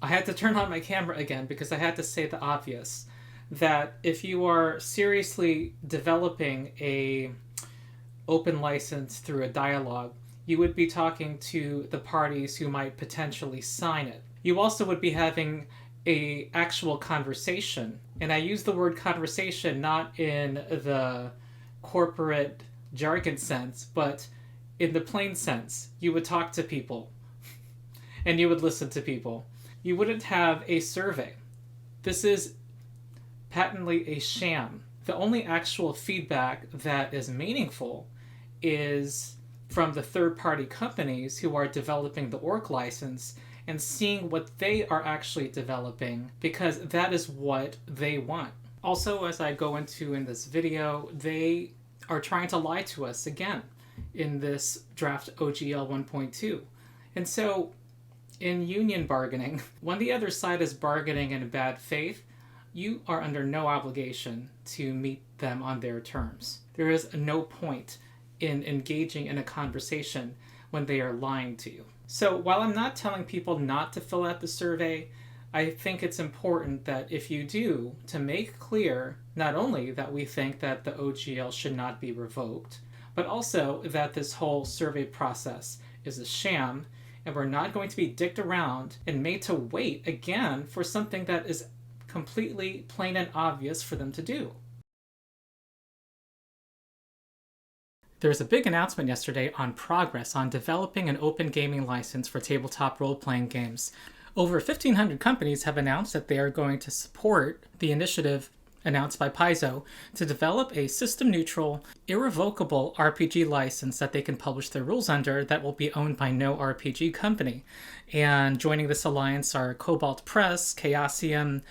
I had to turn on my camera again because I had to say the obvious, that if you are seriously developing a open license through a dialogue, you would be talking to the parties who might potentially sign it. You also would be having a actual conversation, and I use the word conversation not in the corporate jargon sense, but in the plain sense. You would talk to people and you would listen to people. You wouldn't have a survey. This is patently a sham. The only actual feedback that is meaningful is from the third-party companies who are developing the ORC license and seeing what they are actually developing, because that is what they want. Also, as I go into in this video, they are trying to lie to us again in this draft OGL 1.2. And so, in union bargaining, when the other side is bargaining in bad faith, you are under no obligation to meet them on their terms. There is no point in engaging in a conversation when they are lying to you. So while I'm not telling people not to fill out the survey, I think it's important that if you do, to make clear not only that we think that the OGL should not be revoked, but also that this whole survey process is a sham, and we're not going to be dicked around and made to wait again for something that is completely plain and obvious for them to do. There was a big announcement yesterday on progress on developing an open gaming license for tabletop role-playing games. Over 1,500 companies have announced that they are going to support the initiative announced by Paizo to develop a system-neutral, irrevocable RPG license that they can publish their rules under that will be owned by no RPG company. And joining this alliance are Cobalt Press, Chaosium,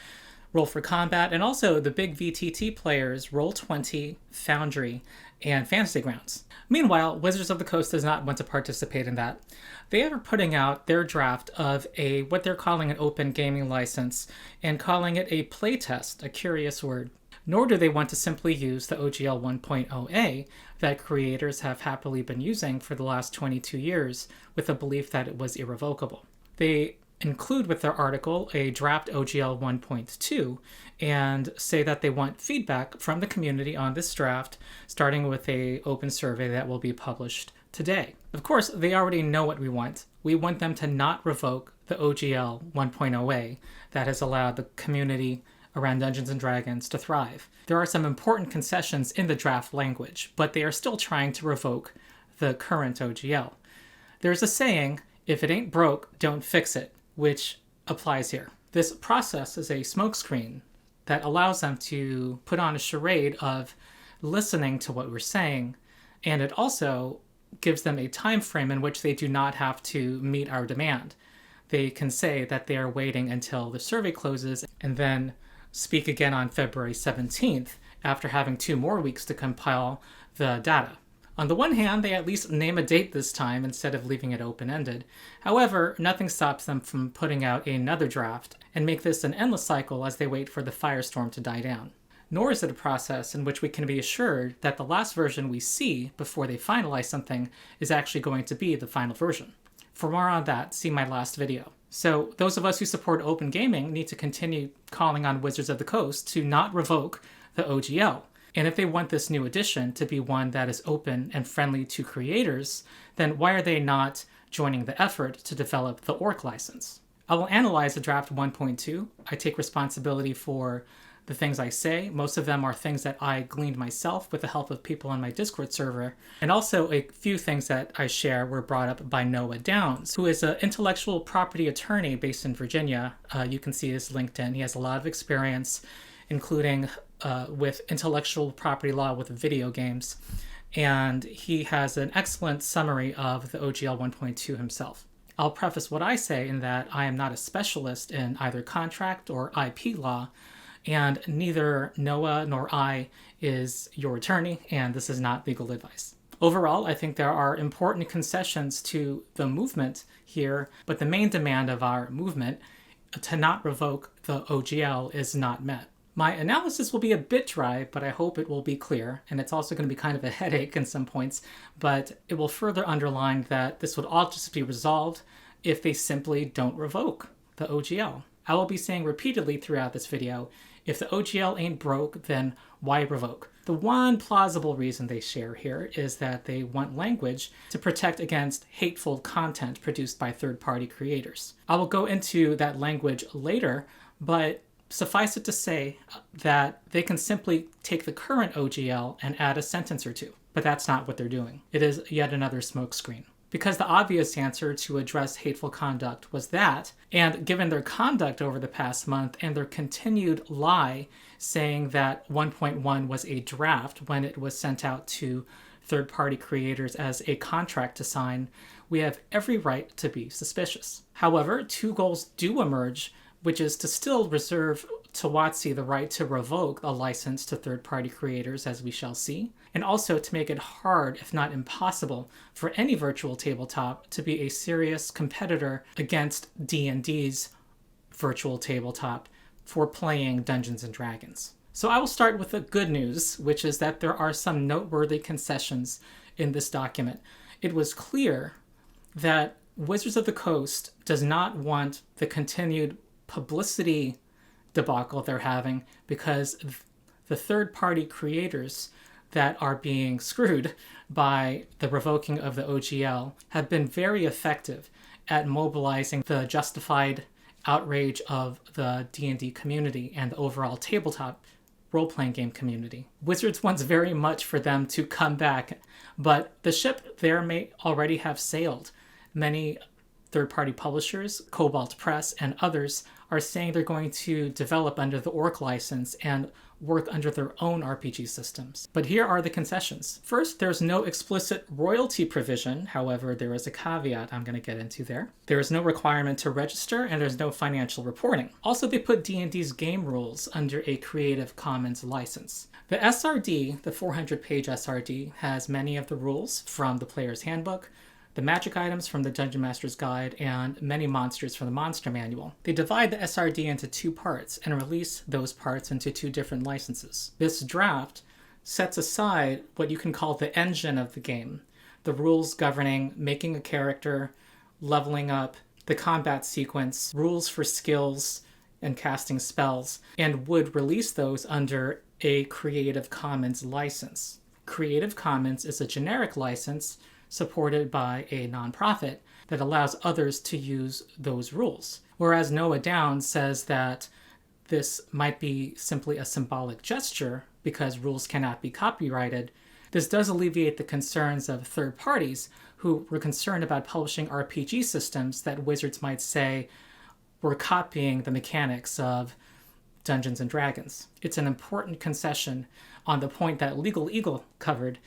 Roll for Combat, and also the big VTT players Roll20, Foundry, and Fantasy Grounds. Meanwhile, Wizards of the Coast does not want to participate in that. They are putting out their draft of what they're calling an open gaming license and calling it a playtest, a curious word. Nor do they want to simply use the OGL 1.0a that creators have happily been using for the last 22 years with the belief that it was irrevocable. They include with their article a draft OGL 1.2 and say that they want feedback from the community on this draft, starting with an open survey that will be published today. Of course, they already know what we want. We want them to not revoke the OGL 1.0a that has allowed the community around Dungeons & Dragons to thrive. There are some important concessions in the draft language, but they are still trying to revoke the current OGL. There's a saying, if it ain't broke, don't fix it, which applies here. This process is a smokescreen that allows them to put on a charade of listening to what we're saying, and it also gives them a time frame in which they do not have to meet our demand. They can say that they are waiting until the survey closes and then speak again on February 17th after having 2 more weeks to compile the data. On the one hand, they at least name a date this time instead of leaving it open-ended. However, nothing stops them from putting out another draft and make this an endless cycle as they wait for the firestorm to die down. Nor is it a process in which we can be assured that the last version we see before they finalize something is actually going to be the final version. For more on that, see my last video. So those of us who support open gaming need to continue calling on Wizards of the Coast to not revoke the OGL. And if they want this new edition to be one that is open and friendly to creators, then why are they not joining the effort to develop the ORC license? I will analyze the draft 1.2. I take responsibility for the things I say. Most of them are things that I gleaned myself with the help of people on my Discord server. And also a few things that I share were brought up by Noah Downs, who is an intellectual property attorney based in Virginia. You can see his LinkedIn. He has a lot of experience, including with intellectual property law with video games. And he has an excellent summary of the OGL 1.2 himself. I'll preface what I say in that I am not a specialist in either contract or IP law, and neither Noah nor I is your attorney, and this is not legal advice. Overall, I think there are important concessions to the movement here, but the main demand of our movement to not revoke the OGL is not met. My analysis will be a bit dry, but I hope it will be clear, and it's also going to be kind of a headache in some points, but it will further underline that this would all just be resolved if they simply don't revoke. the OGL. I will be saying repeatedly throughout this video, if the OGL ain't broke, then why revoke? The one plausible reason they share here is that they want language to protect against hateful content produced by third-party creators. I will go into that language later, but suffice it to say that they can simply take the current OGL and add a sentence or two. But that's not what they're doing. It is yet another smokescreen. Because the obvious answer to address hateful conduct was that, and given their conduct over the past month and their continued lie saying that 1.1 was a draft when it was sent out to third-party creators as a contract to sign, we have every right to be suspicious. However, two goals do emerge, which is to still reserve to WOTC the right to revoke a license to third-party creators, as we shall see, and also to make it hard, if not impossible, for any virtual tabletop to be a serious competitor against D&D's virtual tabletop for playing Dungeons & Dragons. So I will start with the good news, which is that there are some noteworthy concessions in this document. It was clear that Wizards of the Coast does not want the continued publicity debacle they're having, because the third-party creators that are being screwed by the revoking of the OGL have been very effective at mobilizing the justified outrage of the D&D community and the overall tabletop role-playing game community. Wizards wants very much for them to come back, but the ship there may already have sailed. Many third-party publishers, Cobalt Press and others, are saying they're going to develop under the ORC license and work under their own RPG systems. But here are the concessions. First, there's no explicit royalty provision. However, there is a caveat I'm going to get into there. There is no requirement to register, and there's no financial reporting. Also, they put D&D's game rules under a Creative Commons license. The SRD, the 400-page SRD, has many of the rules from the Player's Handbook, the magic items from the Dungeon Master's Guide, and many monsters from the Monster Manual. They divide the SRD into two parts and release those parts into two different licenses. This draft sets aside what you can call the engine of the game, the rules governing making a character, leveling up, the combat sequence, rules for skills, and casting spells, and would release those under a Creative Commons license. Creative Commons is a generic license supported by a nonprofit that allows others to use those rules. Whereas Noah Downs says that this might be simply a symbolic gesture because rules cannot be copyrighted, this does alleviate the concerns of third parties who were concerned about publishing RPG systems that Wizards might say were copying the mechanics of Dungeons & Dragons. It's an important concession on the point that Legal Eagle covered,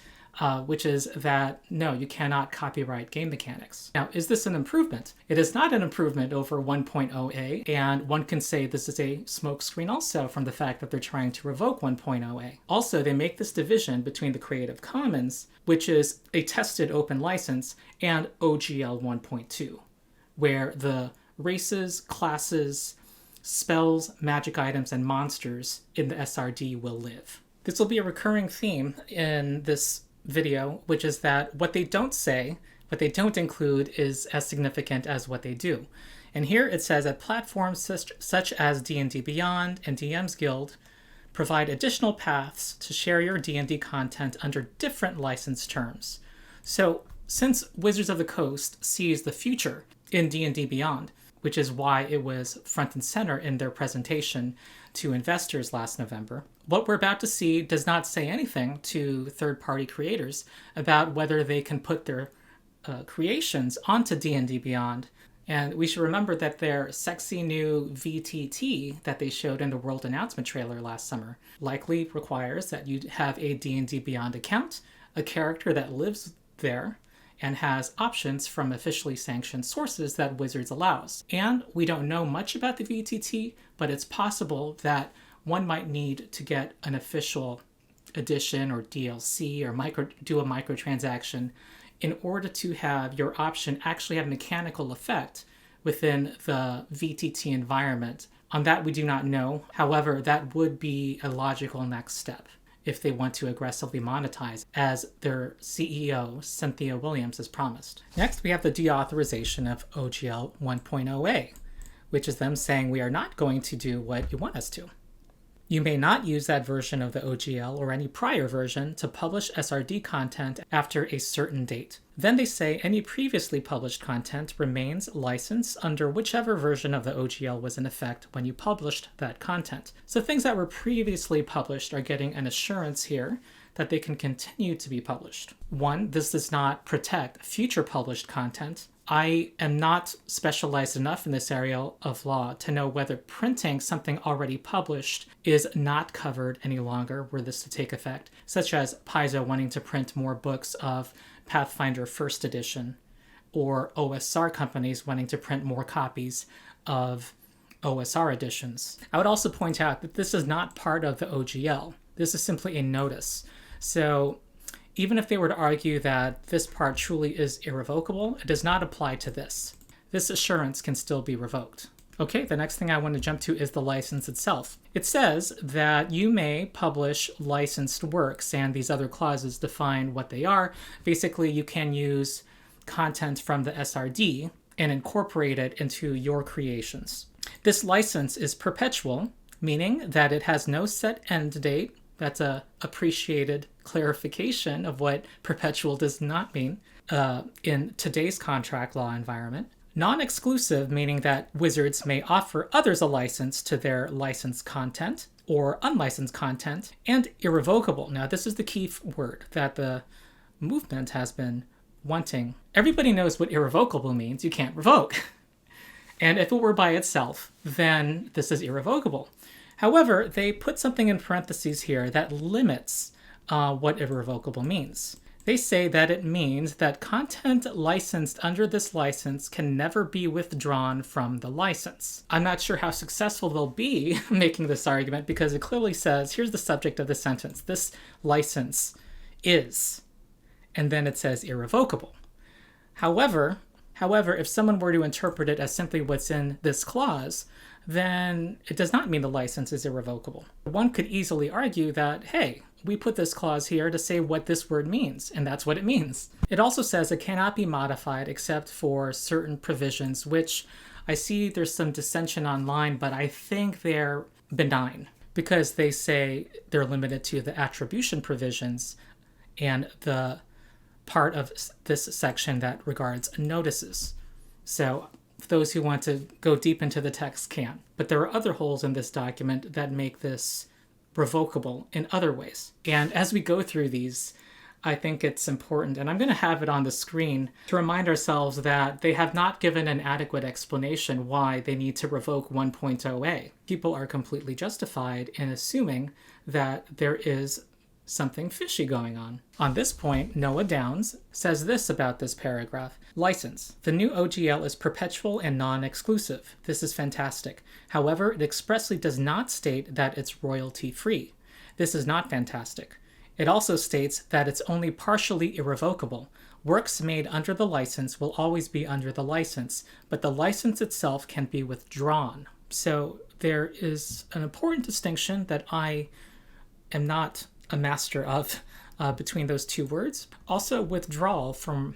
which is that, no, you cannot copyright game mechanics. Now, is this an improvement? It is not an improvement over 1.0a, and one can say this is a smokescreen also from the fact that they're trying to revoke 1.0a. Also, they make this division between the Creative Commons, which is a tested open license, and OGL 1.2, where the races, classes, spells, magic items, and monsters in the SRD will live. This will be a recurring theme in this video, which is that what they don't say, what they don't include, is as significant as what they do. And here it says that platforms such as D&D Beyond and DM's Guild provide additional paths to share your D&D content under different license terms. So since Wizards of the Coast sees the future in D&D Beyond, which is why it was front and center in their presentation to investors last November, what we're about to see does not say anything to third-party creators about whether they can put their creations onto D&D Beyond. And we should remember that their sexy new VTT that they showed in the World Announcement trailer last summer likely requires that you have a D&D Beyond account, a character that lives there, and has options from officially sanctioned sources that Wizards allows. And we don't know much about the VTT, but it's possible that one might need to get an official edition or DLC or do a microtransaction in order to have your option actually have mechanical effect within the VTT environment. On that, we do not know. However, that would be a logical next step if they want to aggressively monetize, as their CEO, Cynthia Williams, has promised. Next, we have the deauthorization of OGL 1.0a, which is them saying we are not going to do what you want us to. You may not use that version of the OGL or any prior version to publish SRD content after a certain date. Then they say any previously published content remains licensed under whichever version of the OGL was in effect when you published that content. So things that were previously published are getting an assurance here that they can continue to be published. One, this does not protect future published content. I am not specialized enough in this area of law to know whether printing something already published is not covered any longer were this to take effect, such as Paizo wanting to print more books of Pathfinder First Edition, or OSR companies wanting to print more copies of OSR editions. I would also point out that this is not part of the OGL. This is simply a notice. So even if they were to argue that this part truly is irrevocable, it does not apply to this. This assurance can still be revoked. Okay, the next thing I want to jump to is the license itself. It says that you may publish licensed works, and these other clauses define what they are. Basically, you can use content from the SRD and incorporate it into your creations. This license is perpetual, meaning that it has no set end date. That's a appreciated clarification of what perpetual does not mean in today's contract law environment. Non-exclusive, meaning that wizards may offer others a license to their licensed content or unlicensed content. And irrevocable. Now, this is the key word that the movement has been wanting. Everybody knows what irrevocable means. You can't revoke. And if it were by itself, then this is irrevocable. However, they put something in parentheses here that limits what irrevocable means. They say that it means that content licensed under this license can never be withdrawn from the license. I'm not sure how successful they'll be making this argument because it clearly says, here's the subject of the sentence, this license is, and then it says irrevocable. However, if someone were to interpret it as simply what's in this clause, then it does not mean the license is irrevocable. One could easily argue that, hey, we put this clause here to say what this word means, and that's what it means. It also says it cannot be modified except for certain provisions, which I see there's some dissension online, but I think they're benign because they say they're limited to the attribution provisions and the part of this section that regards notices. So those who want to go deep into the text can. But there are other holes in this document that make this revocable in other ways. And as we go through these, I think it's important, and I'm going to have it on the screen to remind ourselves that they have not given an adequate explanation why they need to revoke 1.0a. People are completely justified in assuming that there is something fishy going on. On this point, Noah Downs says this about this paragraph. License. The new OGL is perpetual and non-exclusive. This is fantastic. However, it expressly does not state that it's royalty-free. This is not fantastic. It also states that it's only partially irrevocable. Works made under the license will always be under the license, but the license itself can be withdrawn. So there is an important distinction that I am not a master of between those two words. Also, withdrawal, from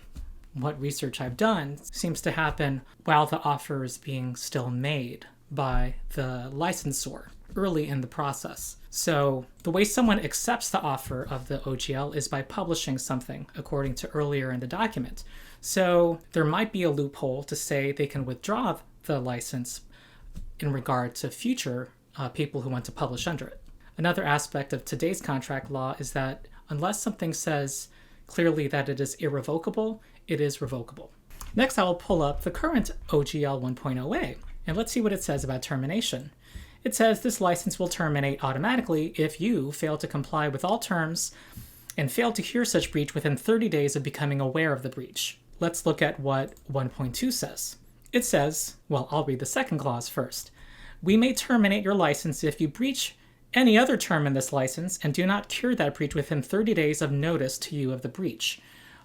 what research I've done, seems to happen while the offer is being still made by the licensor early in the process. So the way someone accepts the offer of the OGL is by publishing something according to earlier in the document. So there might be a loophole to say they can withdraw the license in regard to future people who want to publish under it. Another aspect of today's contract law is that unless something says clearly that it is irrevocable, it is revocable. Next, I will pull up the current OGL 1.0a, and let's see what it says about termination. It says this license will terminate automatically if you fail to comply with all terms and fail to cure such breach within 30 days of becoming aware of the breach. Let's look at what 1.2 says. It says, well, I'll read the second clause first. We may terminate your license if you breach any other term in this license and do not cure that breach within 30 days of notice to you of the breach.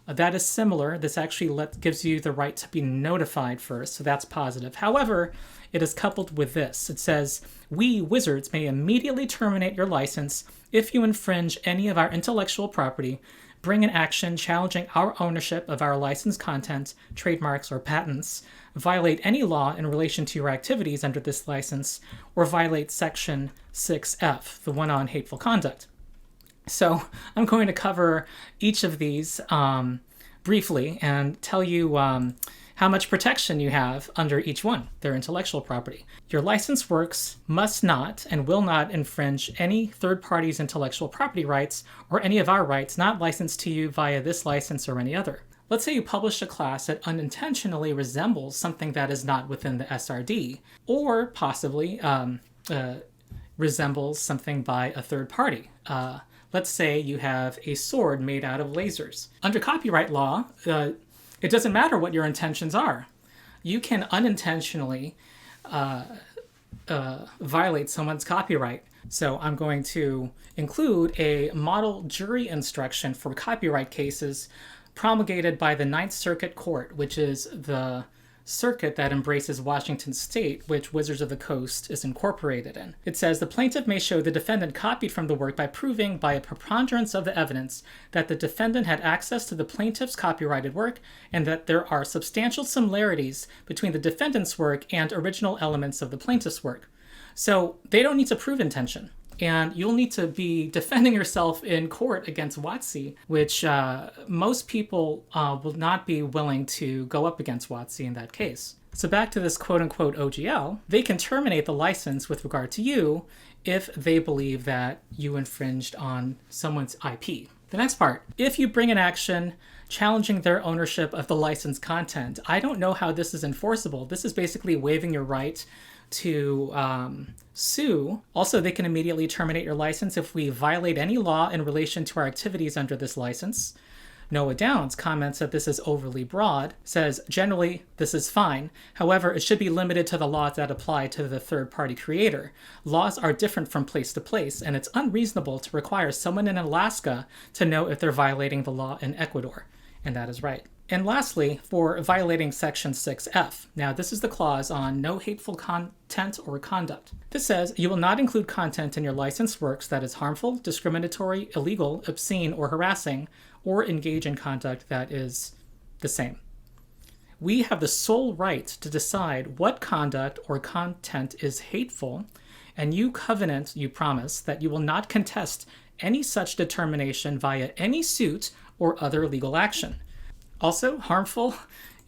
That is similar. This actually gives you the right to be notified first, so that's positive. However, it is coupled with this. It says, we, wizards, may immediately terminate your license if you infringe any of our intellectual property, bring an action challenging our ownership of our licensed content, trademarks, or patents, violate any law in relation to your activities under this license, or violate Section 6F, the one on hateful conduct. So I'm going to cover each of these briefly and tell you how much protection you have under each one, their intellectual property. Your licensed works must not and will not infringe any third party's intellectual property rights or any of our rights not licensed to you via this license or any other. Let's say you publish a class that unintentionally resembles something that is not within the SRD, or possibly resembles something by a third party. Let's say you have a sword made out of lasers. Under copyright law, it doesn't matter what your intentions are. You can unintentionally violate someone's copyright. So I'm going to include a model jury instruction for copyright cases promulgated by the Ninth Circuit Court, which is the circuit that embraces Washington State, which Wizards of the Coast is incorporated in. It says the plaintiff may show the defendant copied from the work by proving by a preponderance of the evidence that the defendant had access to the plaintiff's copyrighted work and that there are substantial similarities between the defendant's work and original elements of the plaintiff's work. So they don't need to prove intention. And you'll need to be defending yourself in court against WOTC, which most people will not be willing to go up against WOTC in that case. So back to this quote-unquote OGL, they can terminate the license with regard to you if they believe that you infringed on someone's IP. The next part, if you bring an action challenging their ownership of the licensed content, I don't know how this is enforceable. This is basically waiving your right to sue. Also, they can immediately terminate your license if we violate any law in relation to our activities under this license. Noah Downs comments that this is overly broad, says generally this is fine. However, it should be limited to the laws that apply to the third-party creator. Laws are different from place to place, and it's unreasonable to require someone in Alaska to know if they're violating the law in Ecuador. And that is right. And lastly, for violating Section 6F. Now, this is the clause on no hateful content or conduct. This says you will not include content in your licensed works that is harmful, discriminatory, illegal, obscene, or harassing, or engage in conduct that is the same. We have the sole right to decide what conduct or content is hateful, and you promise that you will not contest any such determination via any suit or other legal action. Also, harmful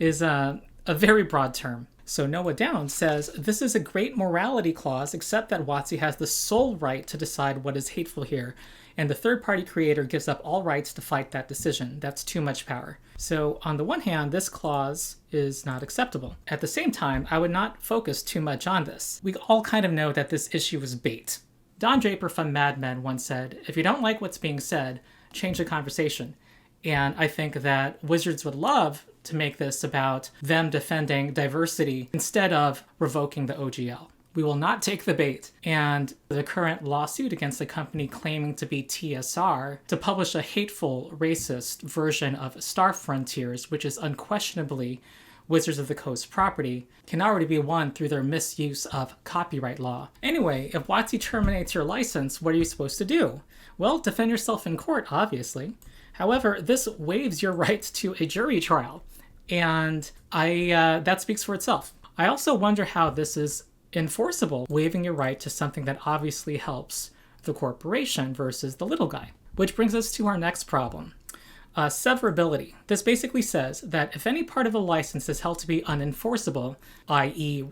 is a very broad term. So Noah Downs says, this is a great morality clause, except that WOTC has the sole right to decide what is hateful here, and the third-party creator gives up all rights to fight that decision. That's too much power. So on the one hand, this clause is not acceptable. At the same time, I would not focus too much on this. We all kind of know that this issue is bait. Don Draper from Mad Men once said, if you don't like what's being said, change the conversation. And I think that Wizards would love to make this about them defending diversity instead of revoking the OGL. We will not take the bait. And the current lawsuit against the company claiming to be TSR to publish a hateful, racist version of Star Frontiers, which is unquestionably Wizards of the Coast property, can already be won through their misuse of copyright law. Anyway, if WOTC terminates your license, what are you supposed to do? Well, defend yourself in court, obviously. However, this waives your right to a jury trial, and that speaks for itself. I also wonder how this is enforceable, waiving your right to something that obviously helps the corporation versus the little guy. Which brings us to our next problem. Severability. This basically says that if any part of a license is held to be unenforceable, i.e.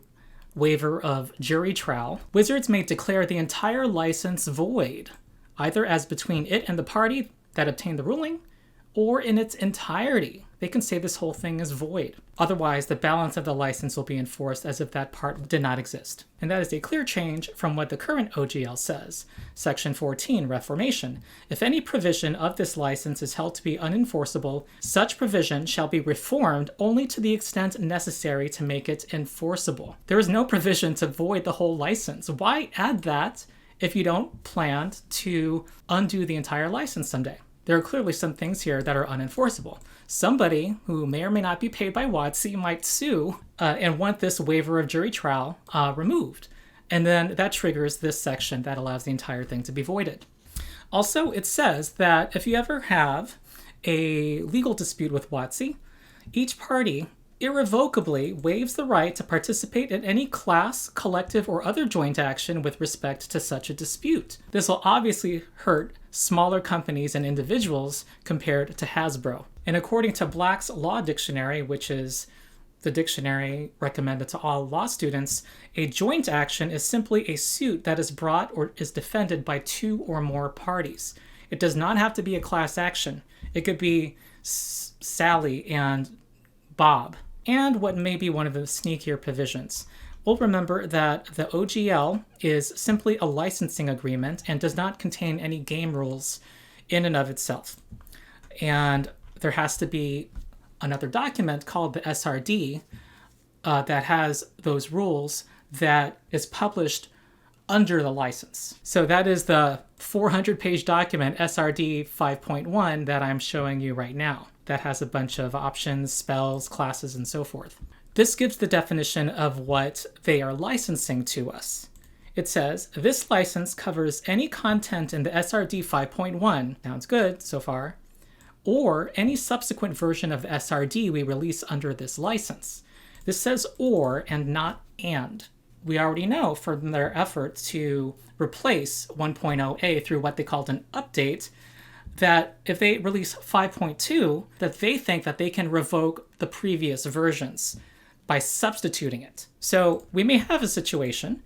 waiver of jury trial, Wizards may declare the entire license void, either as between it and the party that obtained the ruling, or in its entirety. They can say this whole thing is void. Otherwise, the balance of the license will be enforced as if that part did not exist. And that is a clear change from what the current OGL says. Section 14, Reformation. If any provision of this license is held to be unenforceable, such provision shall be reformed only to the extent necessary to make it enforceable. There is no provision to void the whole license. Why add that if you don't plan to undo the entire license someday? There are clearly some things here that are unenforceable. Somebody who may or may not be paid by WOTC might sue and want this waiver of jury trial removed. And then that triggers this section that allows the entire thing to be voided. Also, it says that if you ever have a legal dispute with WOTC, each party irrevocably waives the right to participate in any class, collective, or other joint action with respect to such a dispute. This will obviously hurt smaller companies and individuals compared to Hasbro. And according to Black's Law Dictionary, which is the dictionary recommended to all law students, a joint action is simply a suit that is brought or is defended by two or more parties. It does not have to be a class action. It could be Sally and Bob. And what may be one of the sneakier provisions. We'll remember that the OGL is simply a licensing agreement and does not contain any game rules in and of itself. And there has to be another document called the SRD that has those rules that is published under the license. So that is the 400-page document, SRD 5.1, that I'm showing you right now. That has a bunch of options, spells, classes, and so forth. This gives the definition of what they are licensing to us. It says, this license covers any content in the SRD 5.1, sounds good so far, or any subsequent version of the SRD we release under this license. This says or and not and. We already know from their effort to replace 1.0a through what they called an update, that if they release 5.2, that they think that they can revoke the previous versions by substituting it. So we may have a situation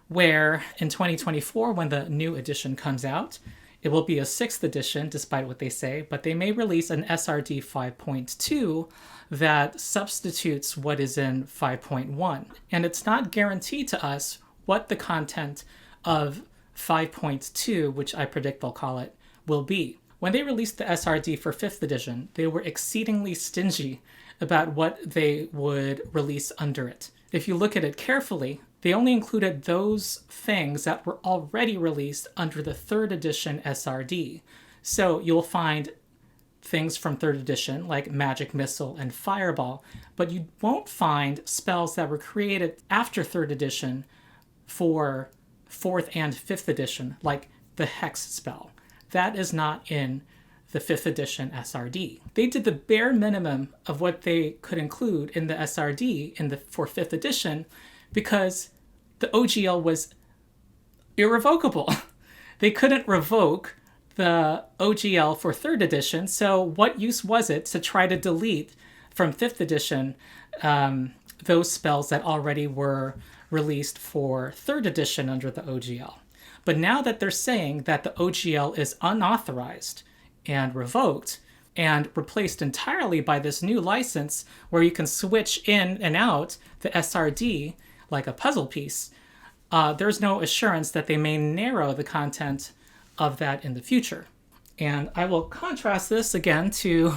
where in 2024, when the new edition comes out, it will be a 6th edition, despite what they say, but they may release an SRD 5.2 that substitutes what is in 5.1. And it's not guaranteed to us what the content of 5.2, which I predict they'll call it, will be. When they released the SRD for 5th edition, they were exceedingly stingy about what they would release under it. If you look at it carefully, they only included those things that were already released under the 3rd edition SRD. So you'll find things from 3rd edition like Magic Missile and Fireball, but you won't find spells that were created after 3rd edition for 4th and 5th edition, like the Hex spell. That is not in the 5th edition SRD. They did the bare minimum of what they could include in the SRD for 5th edition because the OGL was irrevocable. They couldn't revoke the OGL for 3rd edition, so what use was it to try to delete from 5th edition those spells that already were released for 3rd edition under the OGL? But now that they're saying that the OGL is unauthorized and revoked and replaced entirely by this new license where you can switch in and out the SRD like a puzzle piece, there's no assurance that they may narrow the content of that in the future. And I will contrast this again to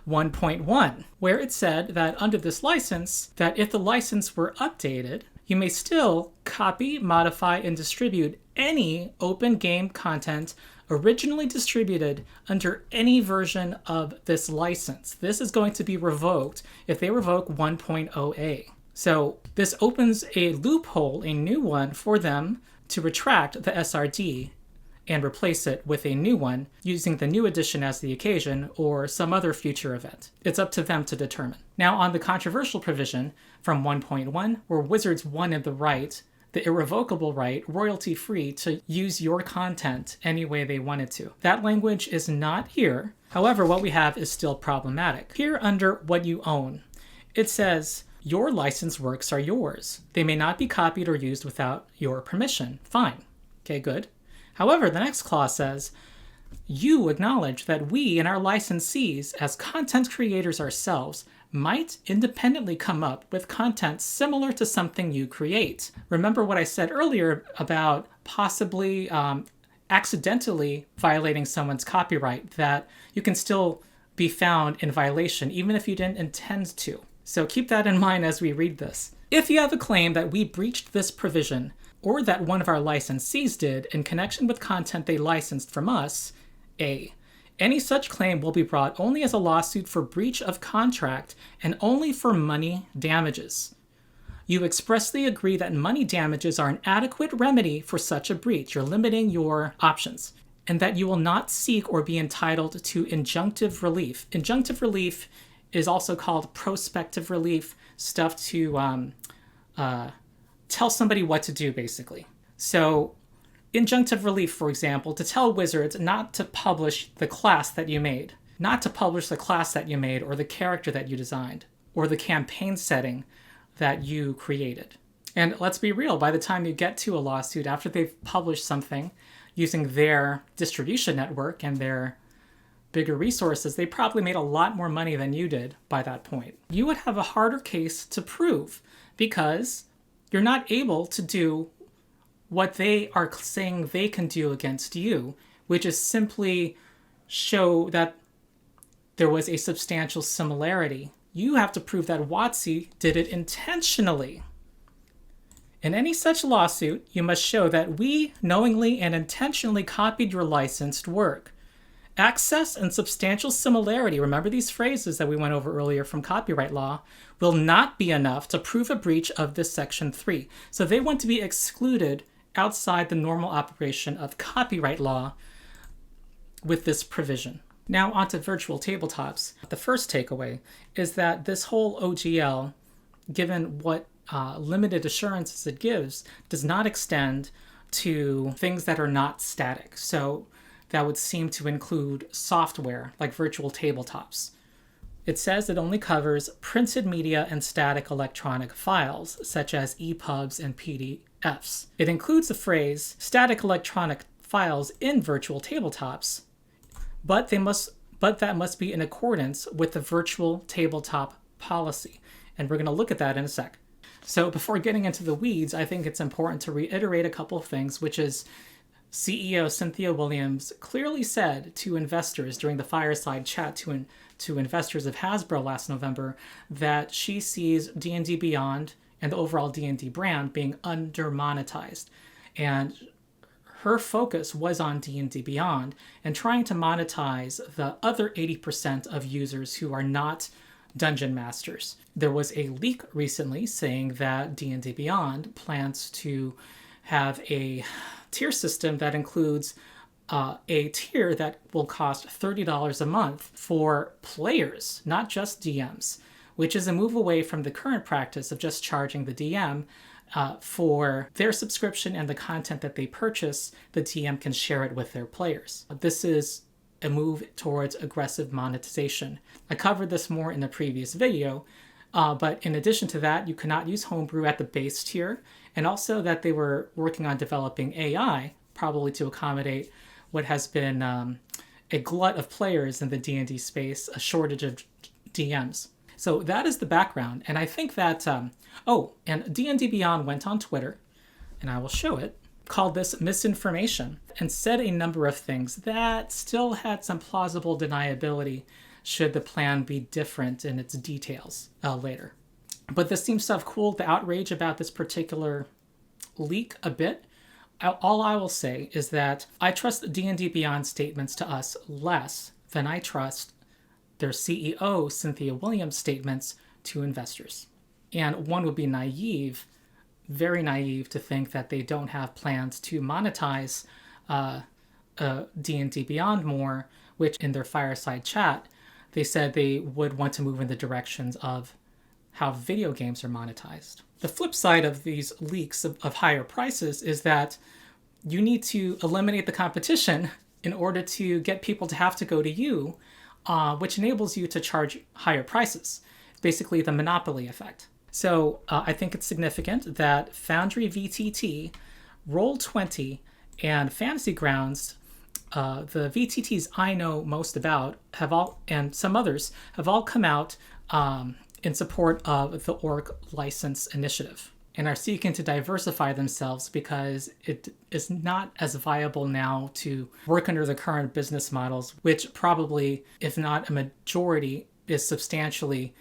1.1, where it said that under this license, that if the license were updated, you may still copy, modify, and distribute any open game content originally distributed under any version of this license. This is going to be revoked if they revoke 1.0a. So this opens a loophole, a new one, for them to retract the SRD and replace it with a new one using the new edition as the occasion or some other future event. It's up to them to determine. Now on the controversial provision from 1.1, where Wizards wanted the right, the irrevocable right, royalty-free, to use your content any way they wanted to. That language is not here. However, what we have is still problematic. Here under what you own, it says, your licensed works are yours. They may not be copied or used without your permission. Fine. Okay, good. However, the next clause says, you acknowledge that we and our licensees, as content creators ourselves, might independently come up with content similar to something you create. Remember what I said earlier about possibly accidentally violating someone's copyright, that you can still be found in violation even if you didn't intend to. So keep that in mind as we read this. If you have a claim that we breached this provision, or that one of our licensees did in connection with content they licensed from us, A, any such claim will be brought only as a lawsuit for breach of contract and only for money damages. You expressly agree that money damages are an adequate remedy for such a breach. You're limiting your options. and that you will not seek or be entitled to injunctive relief. Injunctive relief is also called prospective relief, stuff to tell somebody what to do, basically. So injunctive relief, for example, to tell wizards not to publish the class that you made, not to publish the class that you made or the character that you designed or the campaign setting that you created. And let's be real, by the time you get to a lawsuit, after they've published something using their distribution network and their bigger resources, they probably made a lot more money than you did by that point. You would have a harder case to prove because you're not able to do what they are saying they can do against you, which is simply show that there was a substantial similarity. You have to prove that WOTC did it intentionally. In any such lawsuit, you must show that we knowingly and intentionally copied your licensed work. Access and substantial similarity, remember these phrases that we went over earlier from copyright law, will not be enough to prove a breach of this Section 3. So they want to be excluded outside the normal operation of copyright law with this provision. Now onto virtual tabletops. The first takeaway is that this whole OGL, given what limited assurances it gives, does not extend to things that are not static. So that would seem to include software like virtual tabletops. It says it only covers printed media and static electronic files, such as EPUBs and PDFs. It includes the phrase static electronic files in virtual tabletops, but that must be in accordance with the virtual tabletop policy. And we're going to look at that in a sec. So before getting into the weeds, I think it's important to reiterate a couple of things, which is CEO Cynthia Williams clearly said to investors during the fireside chat to investors of Hasbro last November that she sees D&D Beyond and the overall D&D brand being under-monetized. And her focus was on D&D Beyond and trying to monetize the other 80% of users who are not dungeon masters. There was a leak recently saying that D&D Beyond plans to have a tier system that includes a tier that will cost $30 a month for players, not just DMs, which is a move away from the current practice of just charging the DM for their subscription and the content that they purchase. The DM can share it with their players. This is a move towards aggressive monetization. I covered this more in a previous video, but in addition to that, you cannot use homebrew at the base tier, and also that they were working on developing AI, probably to accommodate what has been a glut of players in the D&D space, a shortage of DMs. So that is the background, and I think that, and D&D Beyond went on Twitter, and I will show it, called this misinformation, and said a number of things that still had some plausible deniability should the plan be different in its details later. But this seems to have cooled the outrage about this particular leak a bit. All I will say is that I trust D&D Beyond statements to us less than I trust their CEO, Cynthia Williams' statements to investors. And one would be naive, very naive, to think that they don't have plans to monetize D&D Beyond more, which in their fireside chat, they said they would want to move in the directions of how video games are monetized. The flip side of these leaks of higher prices is that you need to eliminate the competition in order to get people to have to go to you, which enables you to charge higher prices. It's basically the monopoly effect. So I think it's significant that Foundry VTT, Roll20, and Fantasy Grounds, the VTTs I know most about, have all, and some others, have all come out in support of the ORC license initiative and are seeking to diversify themselves because it is not as viable now to work under the current business models, which probably, if not a majority, is substantially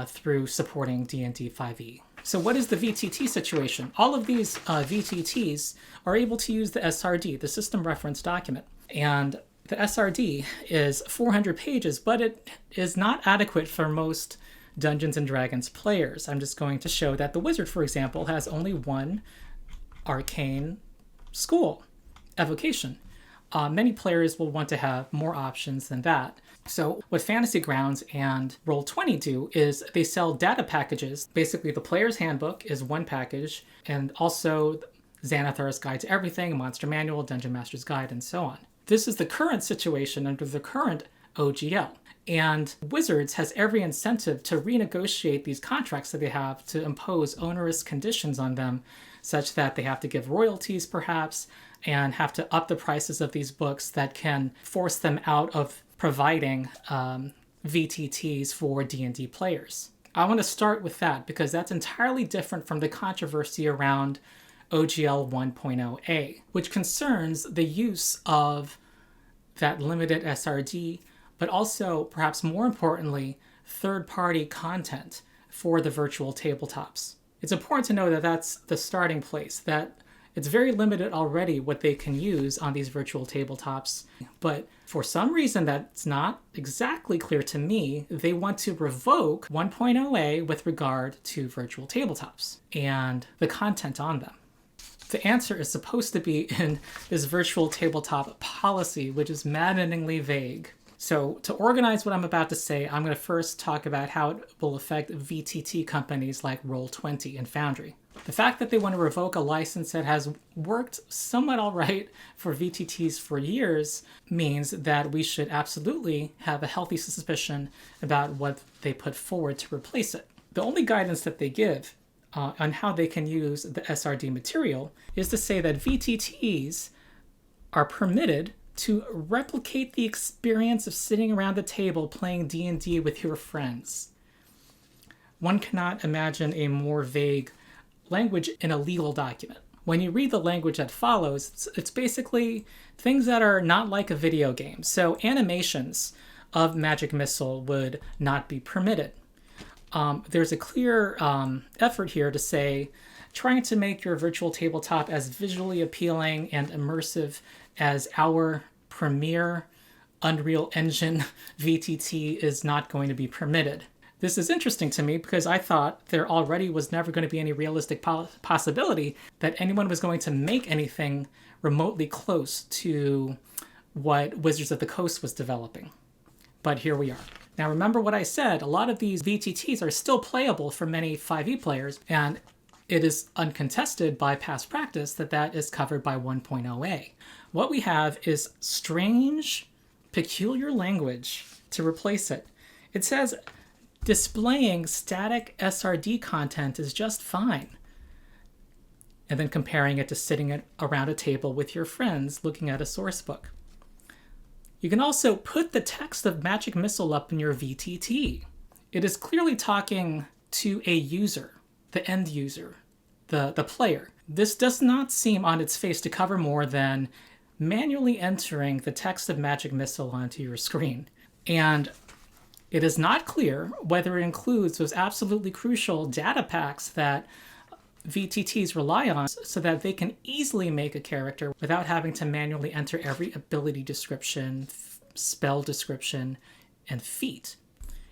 through supporting D&D 5e. So what is the VTT situation? All of these VTTs are able to use the SRD, the System Reference Document. And the SRD is 400 pages, but it is not adequate for most Dungeons & Dragons players. I'm just going to show that the Wizard, for example, has only one arcane school, evocation. many players will want to have more options than that. So what Fantasy Grounds and Roll20 do is they sell data packages. Basically, the player's handbook is one package, and also Xanathar's Guide to Everything, Monster Manual, Dungeon Master's Guide, and so on. This is the current situation under the current OGL. And Wizards has every incentive to renegotiate these contracts that they have to impose onerous conditions on them, such that they have to give royalties perhaps, and have to up the prices of these books that can force them out of providing VTTs for D&D players. I want to start with that because that's entirely different from the controversy around OGL 1.0a, which concerns the use of that limited SRD, but also, perhaps more importantly, third-party content for the virtual tabletops. It's important to know that that's the starting place, that it's very limited already what they can use on these virtual tabletops, but for some reason that's not exactly clear to me, they want to revoke 1.0a with regard to virtual tabletops and the content on them. The answer is supposed to be in this virtual tabletop policy, which is maddeningly vague. So to organize what I'm about to say, I'm going to first talk about how it will affect VTT companies like Roll20 and Foundry. The fact that they want to revoke a license that has worked somewhat all right for VTTs for years means that we should absolutely have a healthy suspicion about what they put forward to replace it. The only guidance that they give on how they can use the SRD material is to say that VTTs are permitted to replicate the experience of sitting around a table playing D&D with your friends. One cannot imagine a more vague language in a legal document. When you read the language that follows, it's basically things that are not like a video game. So animations of Magic Missile would not be permitted. There's a clear effort here to say, trying to make your virtual tabletop as visually appealing and immersive as our premier Unreal Engine VTT is not going to be permitted. This is interesting to me because I thought there already was never going to be any realistic possibility that anyone was going to make anything remotely close to what Wizards of the Coast was developing. But here we are. Now remember what I said, a lot of these VTTs are still playable for many 5e players, and it is uncontested by past practice that that is covered by 1.0a. What we have is strange, peculiar language to replace it. It says displaying static SRD content is just fine. And then comparing it to sitting around a table with your friends looking at a source book. You can also put the text of Magic Missile up in your VTT. It is clearly talking to a user, the end user, the player. This does not seem on its face to cover more than manually entering the text of Magic Missile onto your screen. And it is not clear whether it includes those absolutely crucial data packs that VTTs rely on so that they can easily make a character without having to manually enter every ability description, spell description, and feat.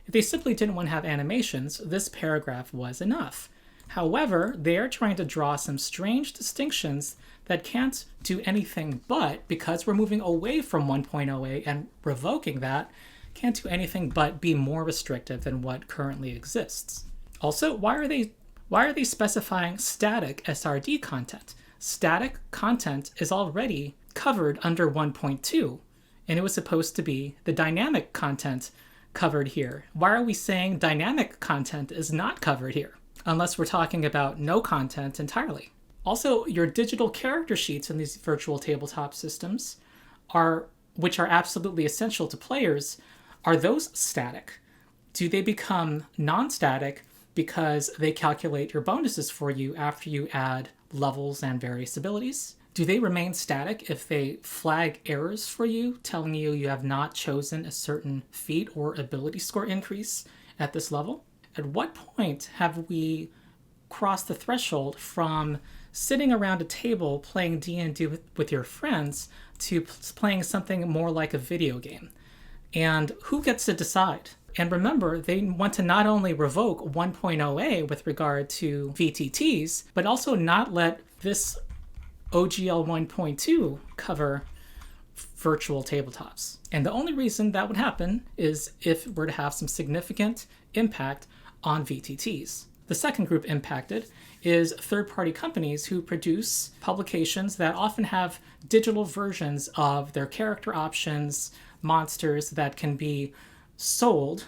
If they simply didn't want to have animations, this paragraph was enough. However, they are trying to draw some strange distinctions that can't do anything but, because we're moving away from 1.0a and revoking that, can't do anything but be more restrictive than what currently exists. Also, why are they specifying static SRD content? Static content is already covered under 1.2, and it was supposed to be the dynamic content covered here. Why are we saying dynamic content is not covered here? Unless we're talking about no content entirely. Also, your digital character sheets in these virtual tabletop systems which are absolutely essential to players, are those static? Do they become non-static because they calculate your bonuses for you after you add levels and various abilities? Do they remain static if they flag errors for you, telling you you have not chosen a certain feat or ability score increase at this level? At what point have we crossed the threshold from sitting around a table playing D&D with your friends to playing something more like a video game? And who gets to decide? And remember, they want to not only revoke 1.0a with regard to VTTs, but also not let this OGL 1.2 cover virtual tabletops. And the only reason that would happen is if we're to have some significant impact on VTTs. The second group impacted is third-party companies who produce publications that often have digital versions of their character options, monsters that can be sold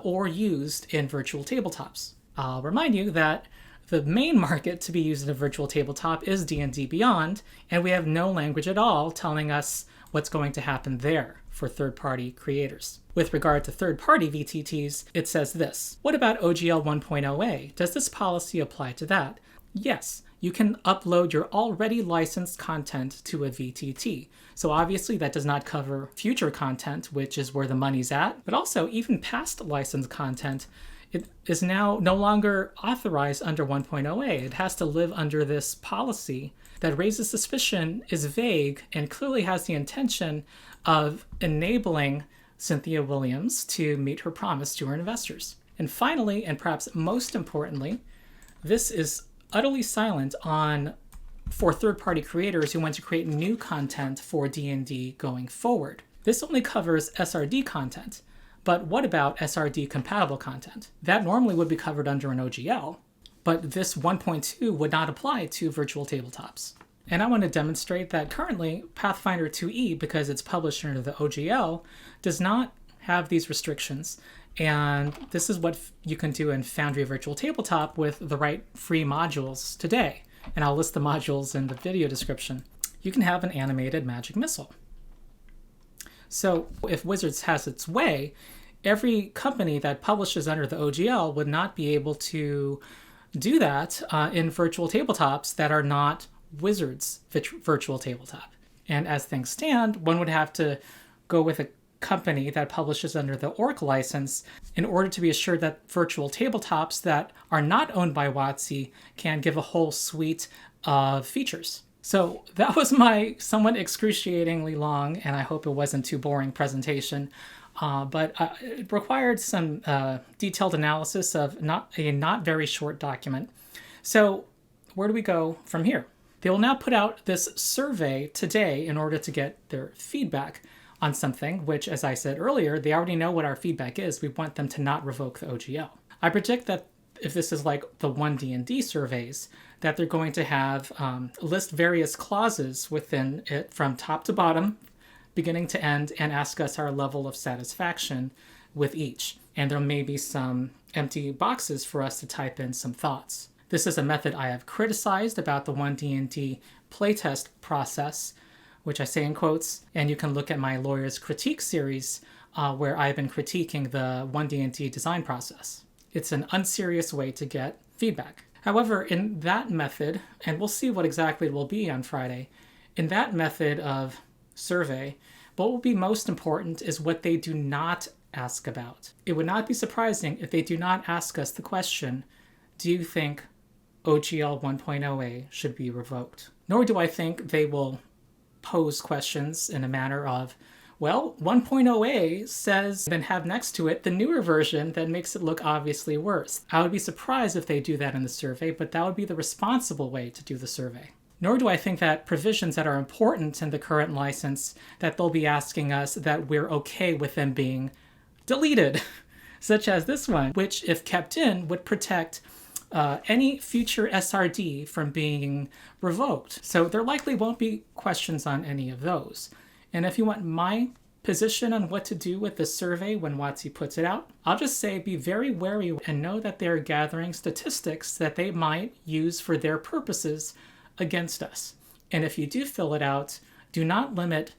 or used in virtual tabletops. I'll remind you that the main market to be used in a virtual tabletop is D&D Beyond, and we have no language at all telling us what's going to happen there for third-party creators. With regard to third-party VTTs, it says this. What about OGL 1.0a? Does this policy apply to that? Yes, you can upload your already licensed content to a VTT. So obviously that does not cover future content, which is where the money's at, but also even past licensed content. It is now no longer authorized under 1.0a. It has to live under this policy that raises suspicion, is vague, and clearly has the intention of enabling Cynthia Williams to meet her promise to her investors. And finally, and perhaps most importantly, this is utterly silent for third-party creators who want to create new content for D&D going forward. This only covers SRD content. But what about SRD-compatible content? That normally would be covered under an OGL, but this 1.2 would not apply to virtual tabletops. And I want to demonstrate that currently Pathfinder 2e, because it's published under the OGL, does not have these restrictions. And this is what you can do in Foundry Virtual Tabletop with the right free modules today. And I'll list the modules in the video description. You can have an animated magic missile. So if Wizards has its way, every company that publishes under the OGL would not be able to do that in virtual tabletops that are not Wizards virtual tabletop. And as things stand, one would have to go with a company that publishes under the ORC license in order to be assured that virtual tabletops that are not owned by WOTC can give a whole suite of features. So that was my somewhat excruciatingly long, and I hope it wasn't too boring presentation, but it required some detailed analysis of a not very short document. So where do we go from here? They will now put out this survey today in order to get their feedback on something, which, as I said earlier, they already know what our feedback is. We want them to not revoke the OGL. I predict that if this is like the 1D&D surveys, that they're going to have list various clauses within it from top to bottom, beginning to end, and ask us our level of satisfaction with each. And there may be some empty boxes for us to type in some thoughts. This is a method I have criticized about the 1D&D playtest process, which I say in quotes, and you can look at my Lawyer's Critique series where I've been critiquing the 1D&D design process. It's an unserious way to get feedback. However, in that method, and we'll see what exactly it will be on Friday, in that method of survey, what will be most important is what they do not ask about. It would not be surprising if they do not ask us the question, do you think OGL 1.0a should be revoked? Nor do I think they will pose questions in a manner of, well, 1.0a says, then have next to it the newer version that makes it look obviously worse. I would be surprised if they do that in the survey, but that would be the responsible way to do the survey. Nor do I think that provisions that are important in the current license, that they'll be asking us that we're okay with them being deleted, such as this one, which, if kept in, would protect any future SRD from being revoked. So there likely won't be questions on any of those. And if you want my position on what to do with the survey when WOTC puts it out, I'll just say be very wary and know that they're gathering statistics that they might use for their purposes against us. And if you do fill it out, do not limit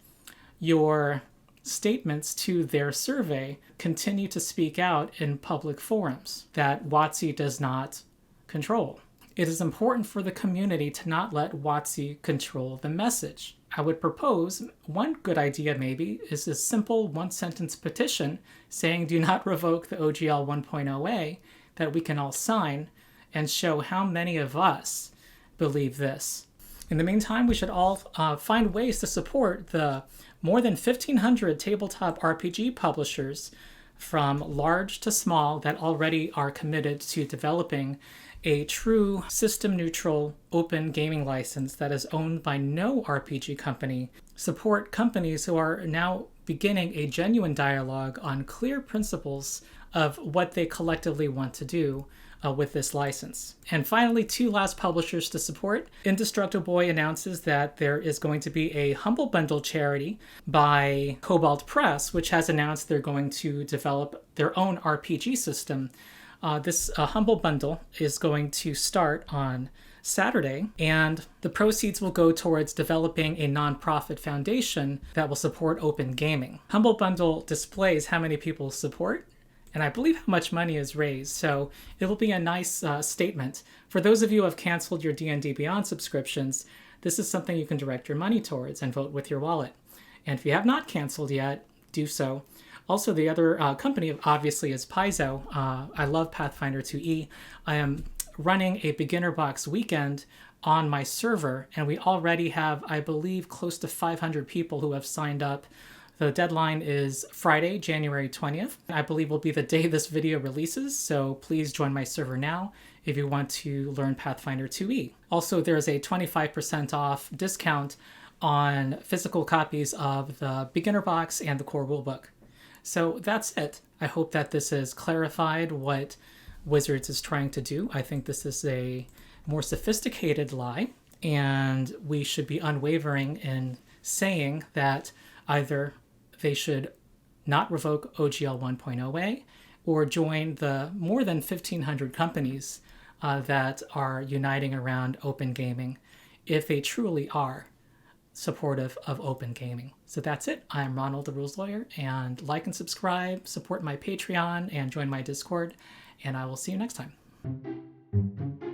your statements to their survey. Continue to speak out in public forums that WOTC does not control. It is important for the community to not let WOTC control the message. I would propose one good idea maybe is a simple one-sentence petition saying do not revoke the OGL 1.0a that we can all sign and show how many of us believe this. In the meantime, we should all find ways to support the more than 1,500 tabletop RPG publishers from large to small that already are committed to developing a true system-neutral open gaming license that is owned by no RPG company, support companies who are now beginning a genuine dialogue on clear principles of what they collectively want to do with this license. And finally, two last publishers to support. Indestructible Boy announces that there is going to be a Humble Bundle charity by Cobalt Press, which has announced they're going to develop their own RPG system. This Humble Bundle is going to start on Saturday, and the proceeds will go towards developing a nonprofit foundation that will support open gaming. Humble Bundle displays how many people support, and I believe how much money is raised, so it will be a nice statement. For those of you who have canceled your D&D Beyond subscriptions, this is something you can direct your money towards and vote with your wallet. And if you have not canceled yet, do so. Also, the other company, obviously, is Paizo. I love Pathfinder 2e. I am running a beginner box weekend on my server, and we already have, I believe, close to 500 people who have signed up. The deadline is Friday, January 20th. I believe will be the day this video releases, so please join my server now if you want to learn Pathfinder 2e. Also, there's a 25% off discount on physical copies of the beginner box and the core rulebook. So that's it. I hope that this has clarified what Wizards is trying to do. I think this is a more sophisticated lie, and we should be unwavering in saying that either they should not revoke OGL 1.0a or join the more than 1,500 companies that are uniting around open gaming if they truly are supportive of open gaming. So that's it. I'm Ronald, the Rules Lawyer, and like and subscribe, support my Patreon, and join my Discord, and I will see you next time.